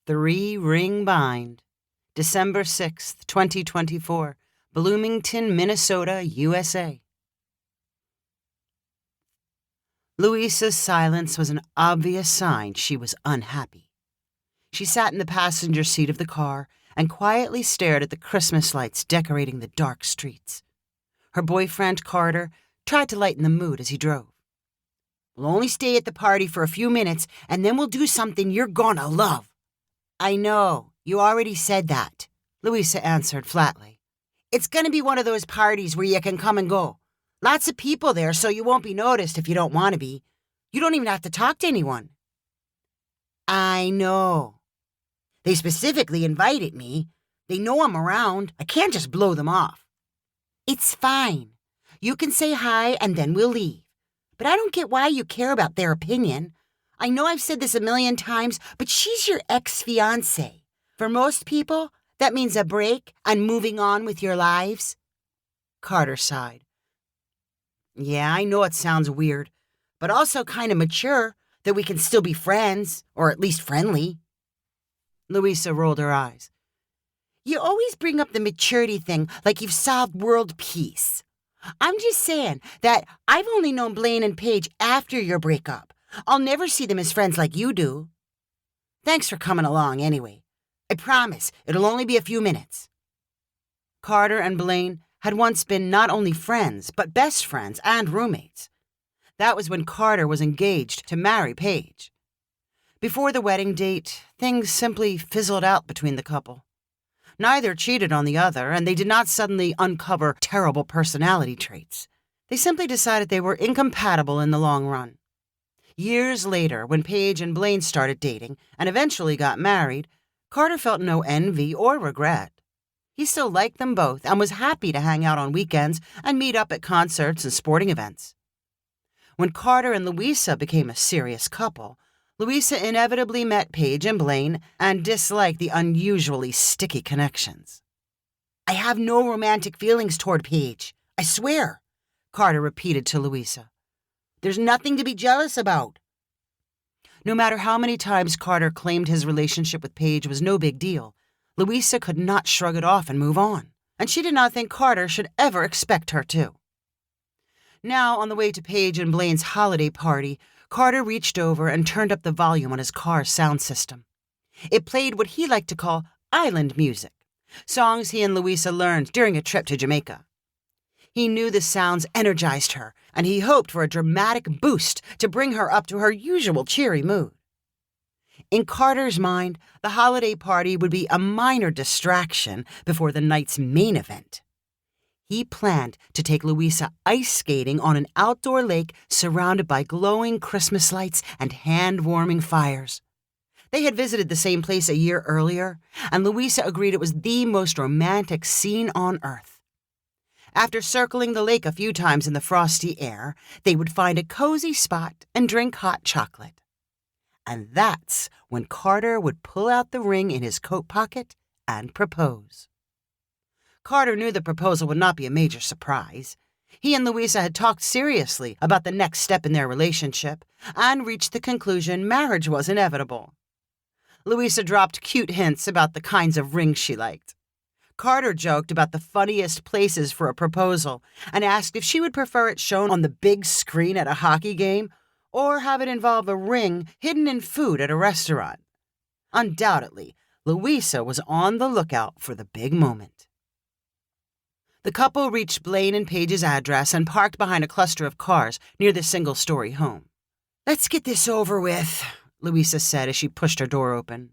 3-ring bind. December 6th, 2024. Bloomington, Minnesota, USA. Louisa's silence was an obvious sign she was unhappy. She sat in the passenger seat of the car and quietly stared at the Christmas lights decorating the dark streets. Her boyfriend, Carter, tried to lighten the mood as he drove. "We'll only stay at the party for a few minutes, and then we'll do something you're gonna love." "I know, you already said that," Louisa answered flatly. "It's gonna be one of those parties where you can come and go. Lots of people there, so you won't be noticed if you don't want to be. You don't even have to talk to anyone." "I know. They specifically invited me. They know I'm around. I can't just blow them off." "It's fine. You can say hi and then we'll leave. But I don't get why you care about their opinion. I know I've said this a million times, but she's your ex-fiancé. For most people, that means a break and moving on with your lives." Carter sighed. "Yeah, I know it sounds weird, but also kind of mature that we can still be friends, or at least friendly." Louisa rolled her eyes. "You always bring up the maturity thing like you've solved world peace. I'm just saying that I've only known Blaine and Paige after your breakup. I'll never see them as friends like you do. Thanks for coming along anyway. I promise it'll only be a few minutes." Carter and Blaine had once been not only friends, but best friends and roommates. That was when Carter was engaged to marry Paige. Before the wedding date, things simply fizzled out between the couple. Neither cheated on the other, and they did not suddenly uncover terrible personality traits. They simply decided they were incompatible in the long run. Years later, when Paige and Blaine started dating and eventually got married, Carter felt no envy or regret. He still liked them both and was happy to hang out on weekends and meet up at concerts and sporting events. When Carter and Louisa became a serious couple, Louisa inevitably met Paige and Blaine and disliked the unusually sticky connections. "I have no romantic feelings toward Paige, I swear," Carter repeated to Louisa. "There's nothing to be jealous about." No matter how many times Carter claimed his relationship with Paige was no big deal, Louisa could not shrug it off and move on, and she did not think Carter should ever expect her to. Now, on the way to Paige and Blaine's holiday party, Carter reached over and turned up the volume on his car's sound system. It played what he liked to call island music, songs he and Louisa learned during a trip to Jamaica. He knew the sounds energized her, and he hoped for a dramatic boost to bring her up to her usual cheery mood. In Carter's mind, the holiday party would be a minor distraction before the night's main event. He planned to take Louisa ice skating on an outdoor lake surrounded by glowing Christmas lights and hand-warming fires. They had visited the same place a year earlier, and Louisa agreed it was the most romantic scene on earth. After circling the lake a few times in the frosty air, they would find a cozy spot and drink hot chocolate. And that's when Carter would pull out the ring in his coat pocket and propose. Carter knew the proposal would not be a major surprise. He and Louisa had talked seriously about the next step in their relationship and reached the conclusion marriage was inevitable. Louisa dropped cute hints about the kinds of rings she liked. Carter joked about the funniest places for a proposal and asked if she would prefer it shown on the big screen at a hockey game or have it involve a ring hidden in food at a restaurant. Undoubtedly, Louisa was on the lookout for the big moment. The couple reached Blaine and Paige's address and parked behind a cluster of cars near the single-story home. "Let's get this over with," Louisa said as she pushed her door open.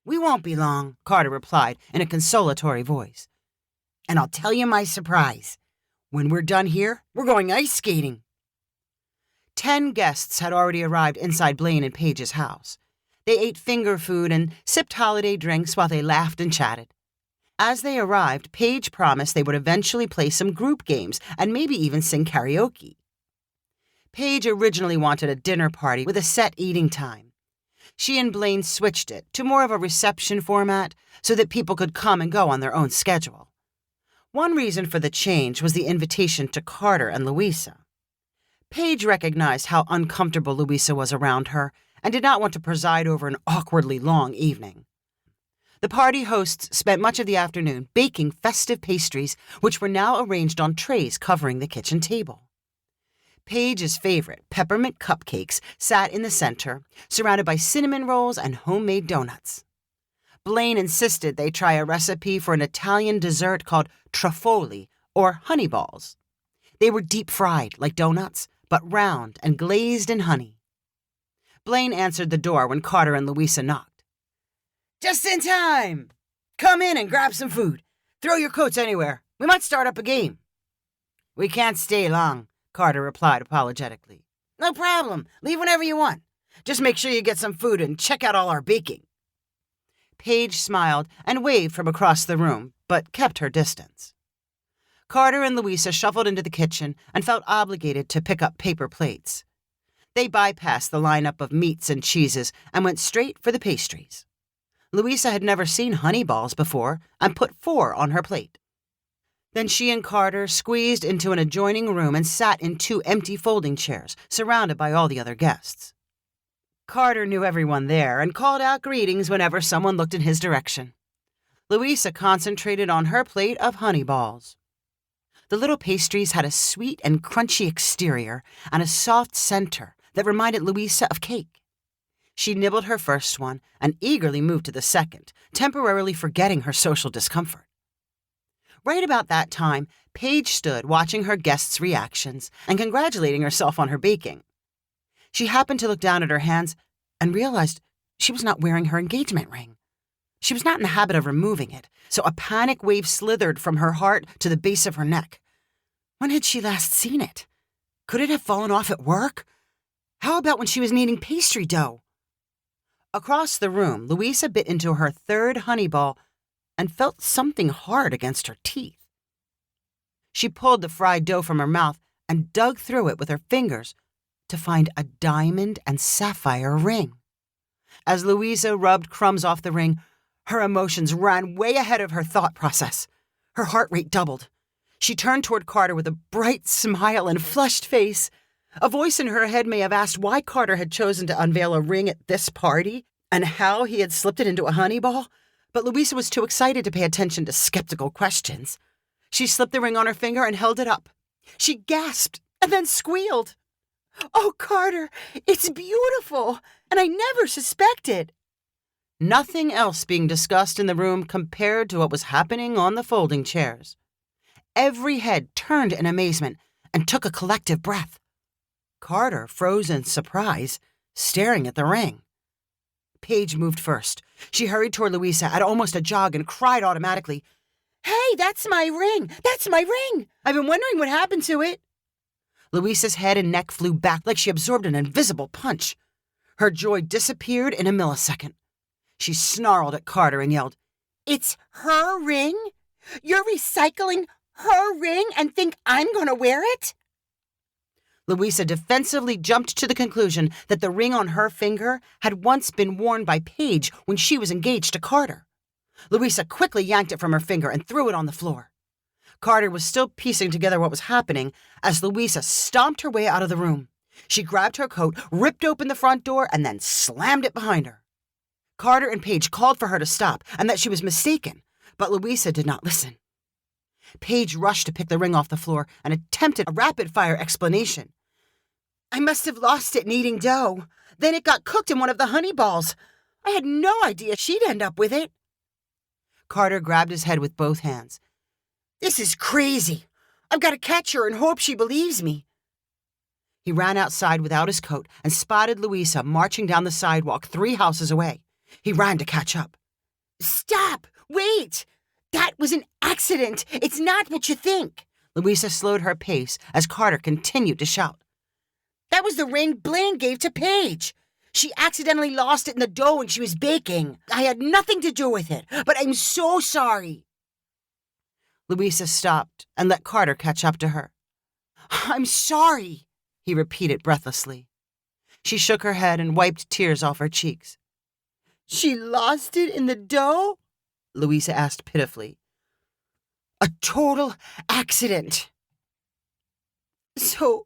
"We won't be long," Carter replied in a consolatory voice. "And I'll tell you my surprise. When we're done here, we're going ice skating." 10 guests had already arrived inside Blaine and Paige's house. They ate finger food and sipped holiday drinks while they laughed and chatted. As they arrived, Paige promised they would eventually play some group games and maybe even sing karaoke. Paige originally wanted a dinner party with a set eating time. She and Blaine switched it to more of a reception format so that people could come and go on their own schedule. One reason for the change was the invitation to Carter and Louisa. Paige recognized how uncomfortable Louisa was around her and did not want to preside over an awkwardly long evening. The party hosts spent much of the afternoon baking festive pastries, which were now arranged on trays covering the kitchen table. Paige's favorite, peppermint cupcakes, sat in the center, surrounded by cinnamon rolls and homemade donuts. Blaine insisted they try a recipe for an Italian dessert called trufoli, or honey balls. They were deep-fried, like donuts, but round and glazed in honey. Blaine answered the door when Carter and Louisa knocked. "Just in time! Come in and grab some food. Throw your coats anywhere. We might start up a game." "We can't stay long," Carter replied apologetically. "No problem. Leave whenever you want. Just make sure you get some food and check out all our baking." Paige smiled and waved from across the room, but kept her distance. Carter and Louisa shuffled into the kitchen and felt obligated to pick up paper plates. They bypassed the lineup of meats and cheeses and went straight for the pastries. Louisa had never seen honey balls before and put 4 on her plate. Then she and Carter squeezed into an adjoining room and sat in 2 empty folding chairs, surrounded by all the other guests. Carter knew everyone there and called out greetings whenever someone looked in his direction. Louisa concentrated on her plate of honey balls. The little pastries had a sweet and crunchy exterior and a soft center that reminded Louisa of cake. She nibbled her first one and eagerly moved to the second, temporarily forgetting her social discomfort. Right about that time, Paige stood watching her guests' reactions and congratulating herself on her baking. She happened to look down at her hands and realized she was not wearing her engagement ring. She was not in the habit of removing it, so a panic wave slithered from her heart to the base of her neck. When had she last seen it? Could it have fallen off at work? How about when she was kneading pastry dough? Across the room, Louisa bit into her 3rd honey ball and felt something hard against her teeth. She pulled the fried dough from her mouth and dug through it with her fingers to find a diamond and sapphire ring. As Louisa rubbed crumbs off the ring, her emotions ran way ahead of her thought process. Her heart rate doubled. She turned toward Carter with a bright smile and flushed face. A voice in her head may have asked why Carter had chosen to unveil a ring at this party and how he had slipped it into a honey ball, but Louisa was too excited to pay attention to skeptical questions. She slipped the ring on her finger and held it up. She gasped and then squealed. "Oh, Carter, it's beautiful, and I never suspected." Nothing else being discussed in the room compared to what was happening on the folding chairs. Every head turned in amazement and took a collective breath. Carter froze in surprise, staring at the ring. Paige moved first. She hurried toward Louisa at almost a jog and cried automatically, "Hey, that's my ring! That's my ring! I've been wondering what happened to it." Louisa's head and neck flew back like she absorbed an invisible punch. Her joy disappeared in a millisecond. She snarled at Carter and yelled, "It's her ring? You're recycling her ring and think I'm going to wear it?" Louisa defensively jumped to the conclusion that the ring on her finger had once been worn by Paige when she was engaged to Carter. Louisa quickly yanked it from her finger and threw it on the floor. Carter was still piecing together what was happening as Louisa stomped her way out of the room. She grabbed her coat, ripped open the front door, and then slammed it behind her. Carter and Paige called for her to stop and that she was mistaken, but Louisa did not listen. Paige rushed to pick the ring off the floor and attempted a rapid-fire explanation. "I must have lost it kneading dough. Then it got cooked in one of the honey balls. I had no idea she'd end up with it." Carter grabbed his head with both hands. "This is crazy. I've got to catch her and hope she believes me." He ran outside without his coat and spotted Louisa marching down the sidewalk 3 houses away. He ran to catch up. "Stop! Wait! That was an accident. It's not what you think." Louisa slowed her pace as Carter continued to shout. "That was the ring Blaine gave to Paige. She accidentally lost it in the dough when she was baking. I had nothing to do with it, but I'm so sorry." Louisa stopped and let Carter catch up to her. "I'm sorry," he repeated breathlessly. She shook her head and wiped tears off her cheeks. "She lost it in the dough?" Louisa asked pitifully. "A total accident." "So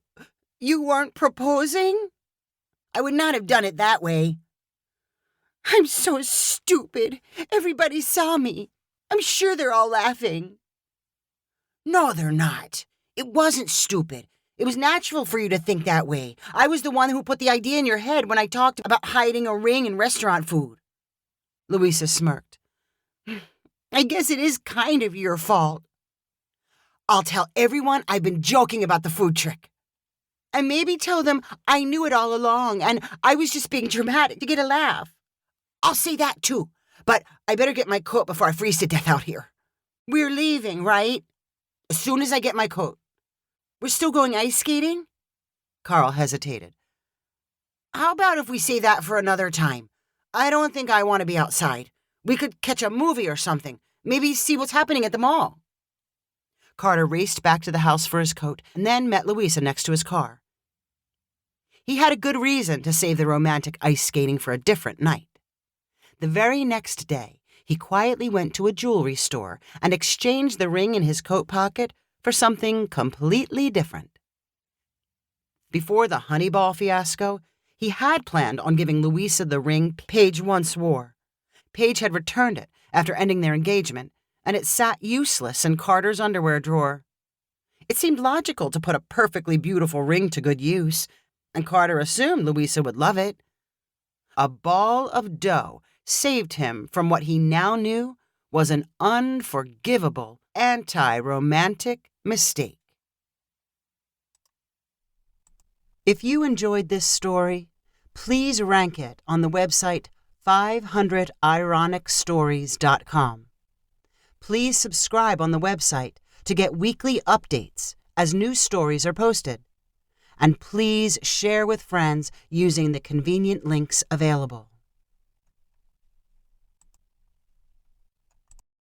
you weren't proposing?" "I would not have done it that way." I'm so stupid. Everybody saw me. I'm sure they're all laughing. No, they're not. It wasn't stupid. It was natural for you to think that way. I was the one who put the idea in your head when I talked about hiding a ring in restaurant food. Louisa smirked. I guess it is kind of your fault. I'll tell everyone I've been joking about the food trick. And maybe tell them I knew it all along and I was just being dramatic to get a laugh. I'll say that too, but I better get my coat before I freeze to death out here. We're leaving, right? As soon as I get my coat. We're still going ice skating? Carl hesitated. How about if we say that for another time? I don't think I want to be outside. We could catch a movie or something. Maybe see what's happening at the mall. Carter raced back to the house for his coat and then met Louisa next to his car. He had a good reason to save the romantic ice skating for a different night. The very next day, he quietly went to a jewelry store and exchanged the ring in his coat pocket for something completely different. Before the Honeyball fiasco, he had planned on giving Louisa the ring Paige once wore. Paige had returned it after ending their engagement, and it sat useless in Carter's underwear drawer. It seemed logical to put a perfectly beautiful ring to good use, and Carter assumed Louisa would love it. A ball of dough saved him from what he now knew was an unforgivable, anti-romantic mistake. If you enjoyed this story, please rank it on the website 500ironicstories.com. Please subscribe on the website to get weekly updates as new stories are posted. And please share with friends using the convenient links available.